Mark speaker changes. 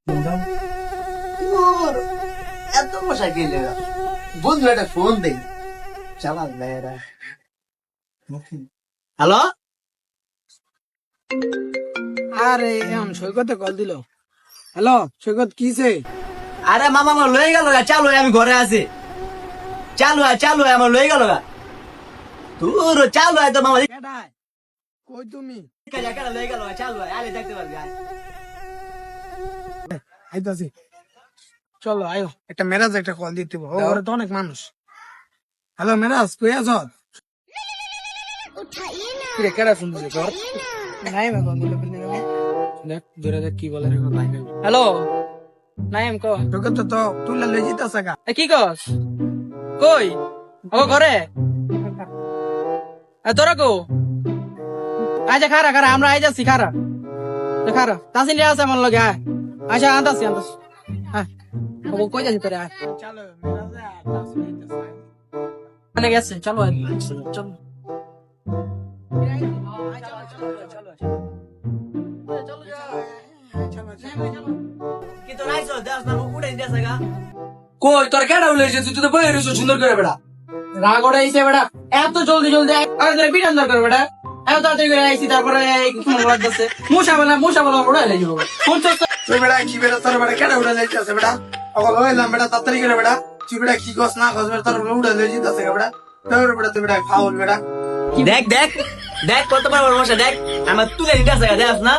Speaker 1: তোর এত মশা গেলে বন্ধু একটা ফোন দেই চালা মেয়েরা। হ্যালো,
Speaker 2: আরে এখন সৈকতে কল দিল। হ্যালো সৈকত, কিছে?
Speaker 1: আরে মামা আমার লয়ে গেল গা, চালু আমি ঘরে আছি। চালু আমার লয়ে গেল গা। তোর চালু তো মামা
Speaker 2: কেডায়? কই তুমি?
Speaker 1: লয়ে গেল চালু আরে দেখতে পারবি।
Speaker 2: আইতাছি, চলো আয়ো। একটা মেরাজ একটা কল দিতে হবে, ও ঘরে তো অনেক মানুষ। হ্যালো মেরাজ, কই আছ? কিরে কেডা শুনছিস ঘর? নাই মা কল দিল, দেখ ধরে দেখ কি বলে রে।
Speaker 3: হ্যালো নাইম কো
Speaker 2: সৈকত তো তুইলা লই যেতাছে গা।
Speaker 3: কি কস কই ও ঘরে তোরা কো আচ্ছা খারা খারা আমরা আই যাচ্ছি খারা খারা তাসিন আছে আমার লগে হ্যাঁ আচ্ছা আনতাছি হ্যাঁ ও কই যাচ্ছি তোরে আয়
Speaker 2: চলো মেরাজ আইতাছে।
Speaker 3: মানে গেছে চলো চলো
Speaker 1: কি তোর আইছো দাস না উড়ে দিয়েছে গা।
Speaker 3: কই তোর কেডা উলেছে তুই তো বই রইছ সুন্দর করে বেড়া রাগ ওড়ে আইছে বেড়া এত জলদি জলদি আর তোর বিরান দরকার বেড়া এত তাড়াতাড়ি করে আইছি তারপরে কেমন লাগতেছে মুসা বলা ওড়া লাগি বাবা কোন
Speaker 2: তুই বেড়া কি বেড়া তোর বেড়া কেডা উড়ে যাইতাছে বেড়া? অকল হইলাম বেড়া তাড়াতাড়ি করে বেড়া। তুই বেড়া কি কস না কস বেড়া, তোর উড়ে লই যেতাছে গা বেড়া। তোর বেড়া তুই বেড়া ফাউল বেড়া।
Speaker 1: দেখ দেখ দেখ কত বড় মশা, দেখ আমার তুলে দিতেছে গা, দেখ না।